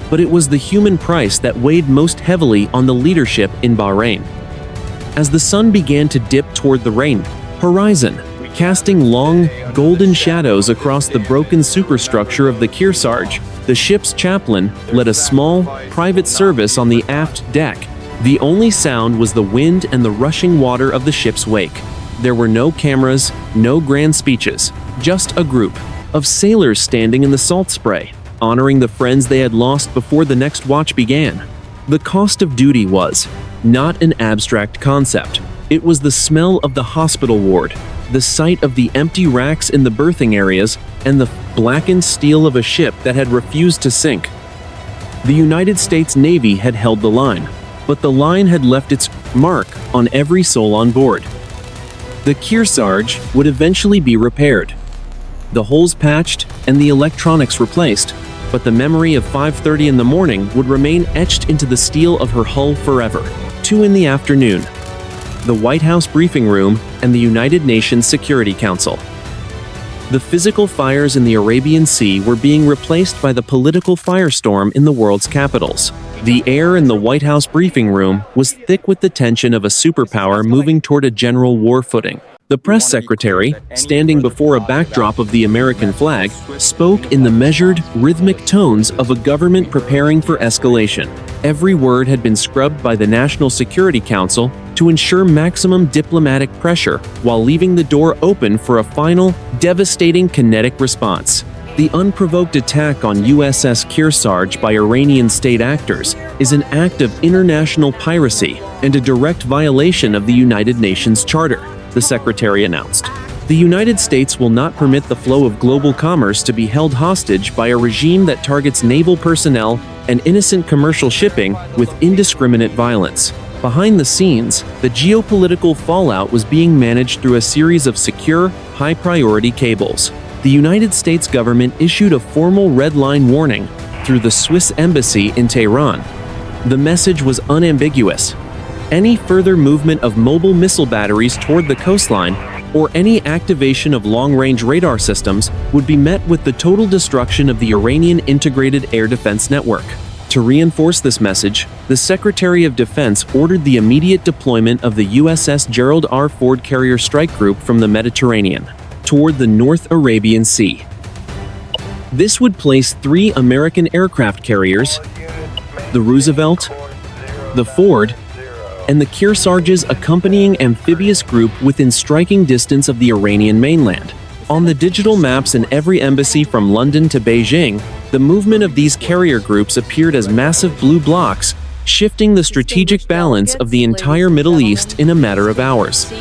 But it was the human price that weighed most heavily on the leadership in Bahrain. As the sun began to dip toward the horizon, casting long, golden shadows across the broken superstructure of the Kearsarge, the ship's chaplain led a small, private service on the aft deck. The only sound was the wind and the rushing water of the ship's wake. There were no cameras, no grand speeches, just a group of sailors standing in the salt spray, honoring the friends they had lost before the next watch began. The cost of duty was not an abstract concept. It was the smell of the hospital ward, the sight of the empty racks in the berthing areas, and the blackened steel of a ship that had refused to sink. The United States Navy had held the line, but the line had left its mark on every soul on board. The Kearsarge would eventually be repaired, the holes patched, and the electronics replaced, but the memory of 5:30 in the morning would remain etched into the steel of her hull forever. 2 in the afternoon. The White House briefing room and the United Nations Security Council. The physical fires in the Arabian Sea were being replaced by the political firestorm in the world's capitals. The air in the White House briefing room was thick with the tension of a superpower moving toward a general war footing. The press secretary, standing before a backdrop of the American flag, spoke in the measured, rhythmic tones of a government preparing for escalation. Every word had been scrubbed by the National Security Council to ensure maximum diplomatic pressure while leaving the door open for a final, devastating kinetic response. The unprovoked attack on USS Kearsarge by Iranian state actors is an act of international piracy and a direct violation of the United Nations Charter, the Secretary announced. The United States will not permit the flow of global commerce to be held hostage by a regime that targets naval personnel and innocent commercial shipping with indiscriminate violence. Behind the scenes, the geopolitical fallout was being managed through a series of secure, high-priority cables. The United States government issued a formal red line warning through the Swiss embassy in Tehran. The message was unambiguous. Any further movement of mobile missile batteries toward the coastline or any activation of long-range radar systems would be met with the total destruction of the Iranian integrated air defense network. To reinforce this message, the Secretary of Defense ordered the immediate deployment of the USS Gerald R. Ford carrier strike group from the Mediterranean toward the North Arabian Sea. This would place 3 American aircraft carriers, the Roosevelt, the Ford, and the Kearsarge's accompanying amphibious group within striking distance of the Iranian mainland. On the digital maps in every embassy from London to Beijing, the movement of these carrier groups appeared as massive blue blocks, shifting the strategic balance of the entire Middle East in a matter of hours.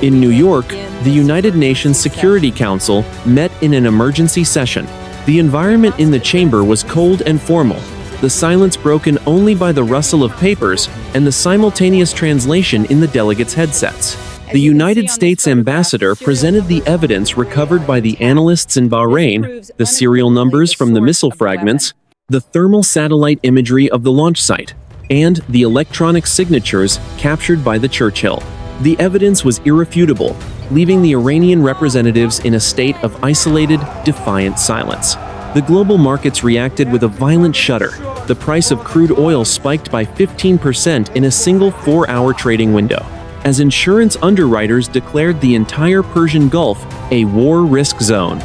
In New York, the United Nations Security Council met in an emergency session. The environment in the chamber was cold and formal, the silence broken only by the rustle of papers and the simultaneous translation in the delegates' headsets. The United States ambassador presented the evidence recovered by the analysts in Bahrain, the serial numbers from the missile fragments, the thermal satellite imagery of the launch site, and the electronic signatures captured by the Churchill. The evidence was irrefutable, leaving the Iranian representatives in a state of isolated, defiant silence. The global markets reacted with a violent shudder. The price of crude oil spiked by 15% in a single 4-hour trading window, as insurance underwriters declared the entire Persian Gulf a war risk zone.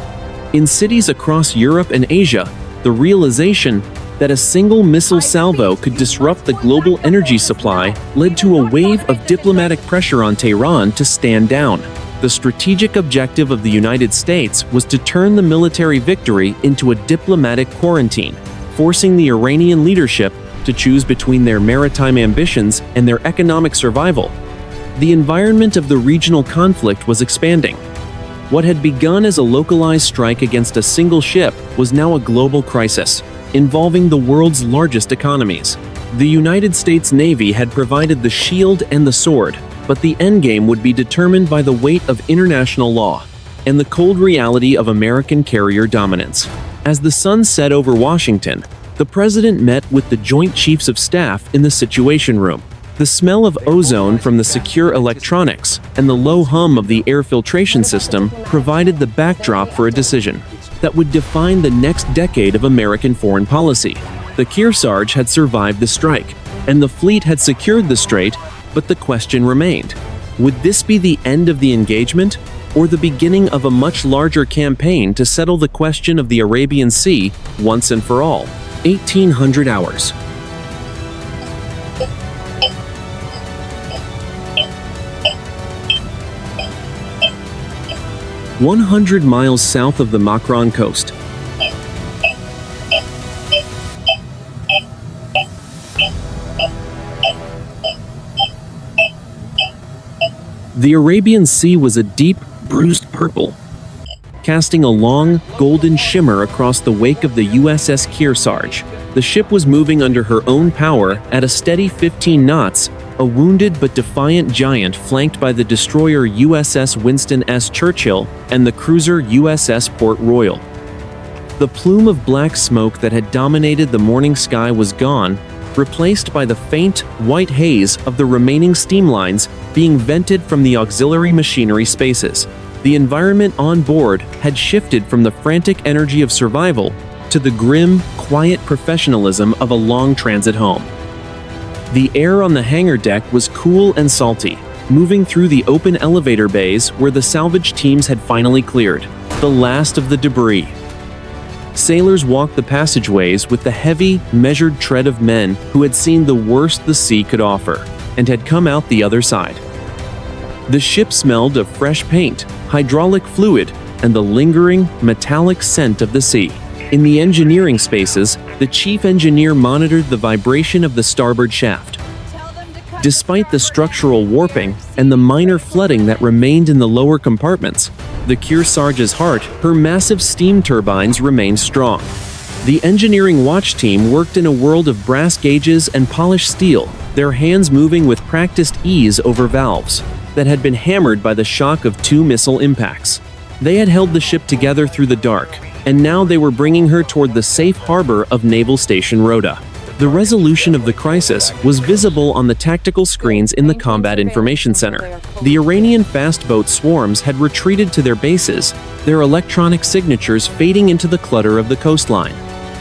In cities across Europe and Asia, the realization That a single missile salvo could disrupt the global energy supply led to a wave of diplomatic pressure on Tehran to stand down. The strategic objective of the United States was to turn the military victory into a diplomatic quarantine, forcing the Iranian leadership to choose between their maritime ambitions and their economic survival. The environment of the regional conflict was expanding. What had begun as a localized strike against a single ship was now a global crisis, involving the world's largest economies. The United States Navy had provided the shield and the sword, but the endgame would be determined by the weight of international law and the cold reality of American carrier dominance. As the sun set over Washington, the president met with the Joint Chiefs of Staff in the Situation Room. The smell of ozone from the secure electronics and the low hum of the air filtration system provided the backdrop for a decision that would define the next decade of American foreign policy. The Kearsarge had survived the strike, and the fleet had secured the Strait, but the question remained: would this be the end of the engagement, or the beginning of a much larger campaign to settle the question of the Arabian Sea once and for all? 1800 hours. "100 miles south of the Makran coast, the Arabian Sea was a deep, bruised purple, casting a long, golden shimmer across the wake of the USS Kearsarge. The ship was moving under her own power at a steady 15 knots, a wounded but defiant giant flanked by the destroyer USS Winston S. Churchill and the cruiser USS Port Royal. The plume of black smoke that had dominated the morning sky was gone, replaced by the faint, white haze of the remaining steam lines being vented from the auxiliary machinery spaces. The environment on board had shifted from the frantic energy of survival to the grim, quiet professionalism of a long transit home. The air on the hangar deck was cool and salty, moving through the open elevator bays where the salvage teams had finally cleared the last of the debris. Sailors walked the passageways with the heavy, measured tread of men who had seen the worst the sea could offer and had come out the other side. The ship smelled of fresh paint, hydraulic fluid, and the lingering, metallic scent of the sea. In the engineering spaces, the chief engineer monitored the vibration of the starboard shaft. Despite the structural warping and the minor flooding that remained in the lower compartments, the Kearsarge's heart, her massive steam turbines remained strong. The engineering watch team worked in a world of brass gauges and polished steel, their hands moving with practiced ease over valves that had been hammered by the shock of 2 missile impacts. They had held the ship together through the dark, and now they were bringing her toward the safe harbor of Naval Station Rhoda. The resolution of the crisis was visible on the tactical screens in the Combat Information Center. The Iranian fast boat swarms had retreated to their bases, their electronic signatures fading into the clutter of the coastline.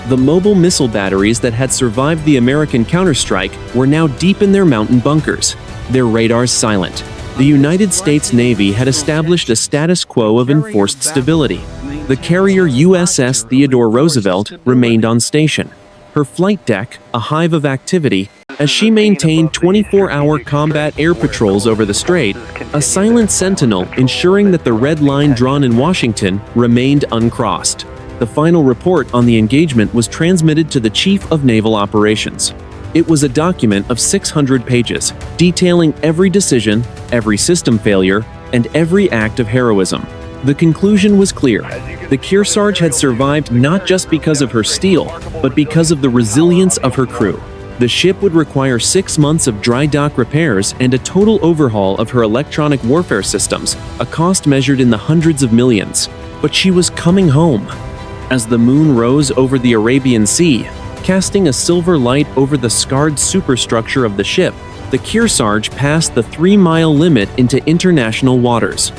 The mobile missile batteries that had survived the American counterstrike were now deep in their mountain bunkers, their radars silent. The United States Navy had established a status quo of enforced stability. The carrier USS Theodore Roosevelt remained on station, her flight deck a hive of activity, as she maintained 24-hour combat air patrols over the Strait, a silent sentinel ensuring that the red line drawn in Washington remained uncrossed. The final report on the engagement was transmitted to the Chief of Naval Operations. It was a document of 600 pages, detailing every decision, every system failure, and every act of heroism. The conclusion was clear. The Kearsarge had survived not just because of her steel, but because of the resilience of her crew. The ship would require 6 months of dry dock repairs and a total overhaul of her electronic warfare systems, a cost measured in the hundreds of millions. But she was coming home. As the moon rose over the Arabian Sea, casting a silver light over the scarred superstructure of the ship, the Kearsarge passed the 3-mile limit into international waters.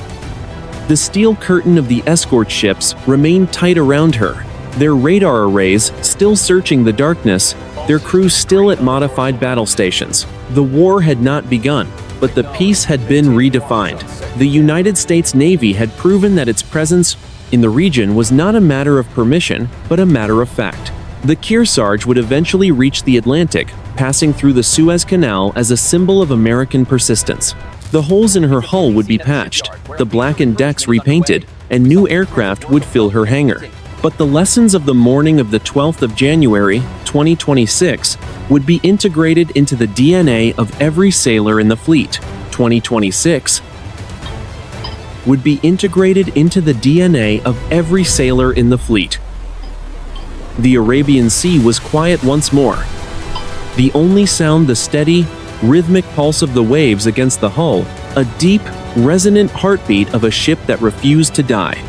The steel curtain of the escort ships remained tight around her, their radar arrays still searching the darkness, their crews still at modified battle stations. The war had not begun, but the peace had been redefined. The United States Navy had proven that its presence in the region was not a matter of permission, but a matter of fact. The Kearsarge would eventually reach the Atlantic, passing through the Suez Canal as a symbol of American persistence. The holes in her hull would be patched, the blackened decks repainted, and new aircraft would fill her hangar. But the lessons of the morning of the 12th of January, 2026, would be integrated into the DNA of every sailor in the fleet. 2026 would be integrated into the DNA of every sailor in the fleet. The Arabian Sea was quiet once more. The only sound the steady, rhythmic pulse of the waves against the hull, a deep, resonant heartbeat of a ship that refused to die.